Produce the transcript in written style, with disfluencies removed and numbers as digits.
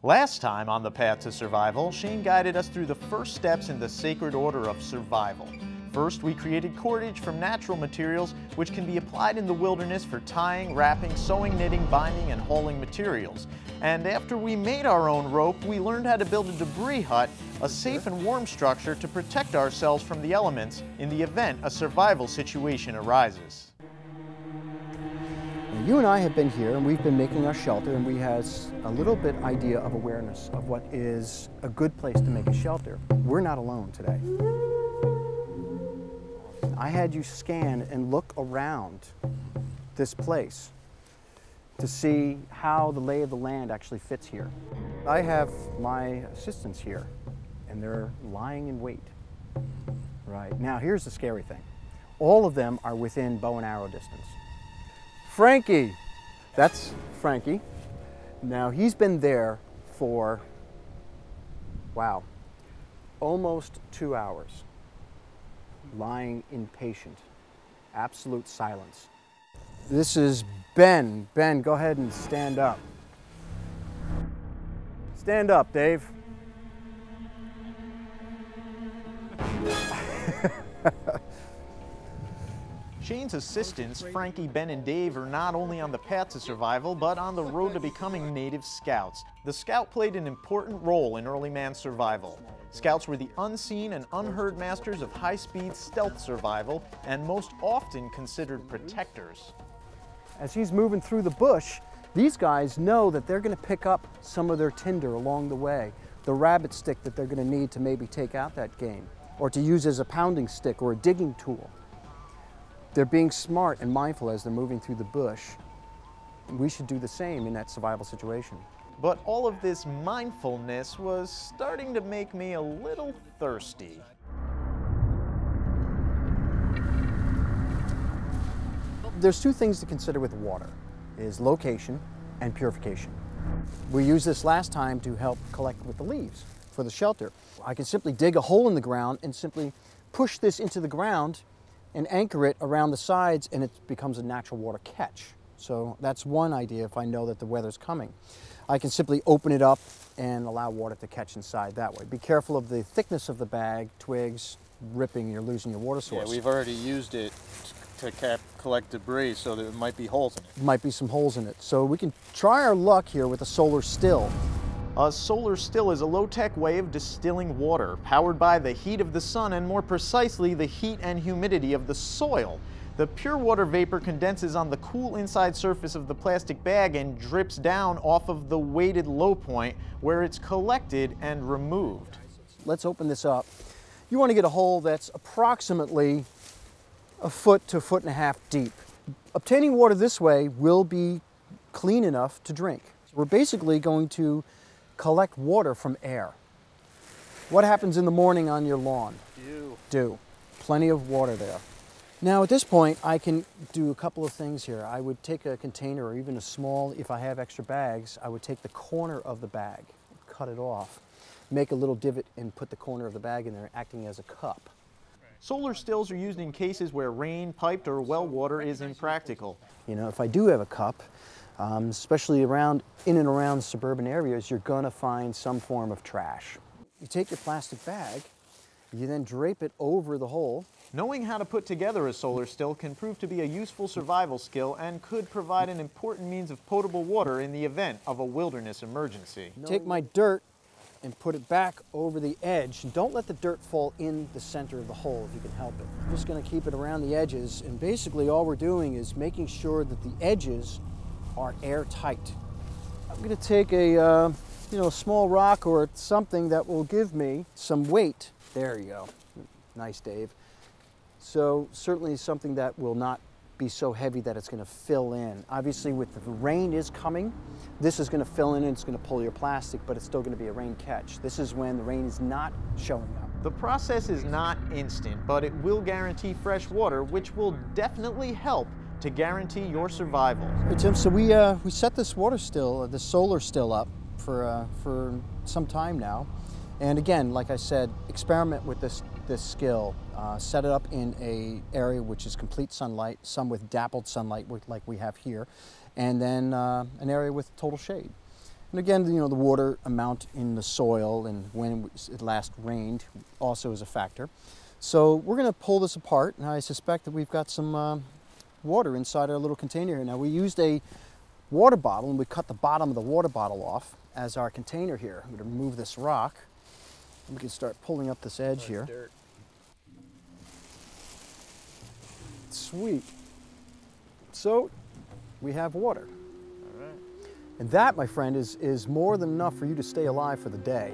Last time on the path to survival, Shane guided us through the first steps in the sacred order of survival. First, we created cordage from natural materials which can be applied in the wilderness for tying, wrapping, sewing, knitting, binding, and hauling materials. And after we made our own rope, we learned how to build a debris hut, a safe and warm structure to protect ourselves from the elements in the event a survival situation arises. You and I have been here and we've been making our shelter, and we have a little bit idea of awareness of what is a good place to make a shelter. We're not alone today. I had you scan and look around this place to see how the lay of the land actually fits here. I have my assistants here and they're lying in wait. Right, now here's the scary thing. All of them are within bow and arrow distance. Frankie, that's Frankie. Now he's been there for, wow, almost 2 hours, lying impatient, absolute silence. This is Ben. Ben, go ahead and stand up. Stand up, Dave. Shane's assistants, Frankie, Ben, and Dave, are not only on the path to survival, but on the road to becoming native scouts. The scout played an important role in early man's survival. Scouts were the unseen and unheard masters of high-speed stealth survival, and most often considered protectors. As he's moving through the bush, these guys know that they're going to pick up some of their tinder along the way, the rabbit stick that they're going to need to maybe take out that game, or to use as a pounding stick or a digging tool. They're being smart and mindful as they're moving through the bush. We should do the same in that survival situation. But all of this mindfulness was starting to make me a little thirsty. There's two things to consider with water, is location and purification. We used this last time to help collect with the leaves for the shelter. I can simply dig a hole in the ground and simply push this into the ground and anchor it around the sides, and it becomes a natural water catch. So that's one idea if I know that the weather's coming. I can simply open it up and allow water to catch inside that way. Be careful of the thickness of the bag, twigs, ripping, you're losing your water source. Yeah, we've already used it to collect debris, so there might be holes in it. Might be some holes in it. So we can try our luck here with a solar still. A solar still is a low-tech way of distilling water, powered by the heat of the sun and more precisely the heat and humidity of the soil. The pure water vapor condenses on the cool inside surface of the plastic bag and drips down off of the weighted low point where it's collected and removed. Let's open this up. You want to get a hole that's approximately 1 foot to 1.5 feet deep. Obtaining water this way will be clean enough to drink. We're basically going to collect water from air. What happens in the morning on your lawn? Dew. Plenty of water there. Now at this point I can do a couple of things here. I would take a container, or even a small, if I have extra bags, I would take the corner of the bag, cut it off, make a little divot and put the corner of the bag in there, acting as a cup. Solar stills are used in cases where rain, piped, or well water is impractical. You know, if I do have a cup, especially in and around suburban areas, you're going to find some form of trash. You take your plastic bag, you then drape it over the hole. Knowing how to put together a solar still can prove to be a useful survival skill and could provide an important means of potable water in the event of a wilderness emergency. Take my dirt and put it back over the edge. And don't let the dirt fall in the center of the hole if you can help it. I'm just going to keep it around the edges, and basically all we're doing is making sure that the edges are airtight. I'm going to take a small rock or something that will give me some weight. There you go. Nice, Dave. So certainly something that will not be so heavy that it's going to fill in. Obviously, with the rain is coming, this is going to fill in and it's going to pull your plastic, but it's still going to be a rain catch. This is when the rain is not showing up. The process is not instant, but it will guarantee fresh water, which will definitely help to guarantee your survival. Hey Tim, so we set this water still, this solar still up for some time now. And again, like I said, experiment with this skill. Set it up in an area which is complete sunlight, some with dappled sunlight like we have here, and then an area with total shade. And again, you know, the water amount in the soil and when it last rained also is a factor. So we're going to pull this apart, and I suspect that we've got some water inside our little container here. Now, we used a water bottle, and we cut the bottom of the water bottle off as our container here. I'm going to remove this rock. We can start pulling up this edge here. Dirt. Sweet. So we have water. All right. And that, my friend, is more than enough for you to stay alive for the day.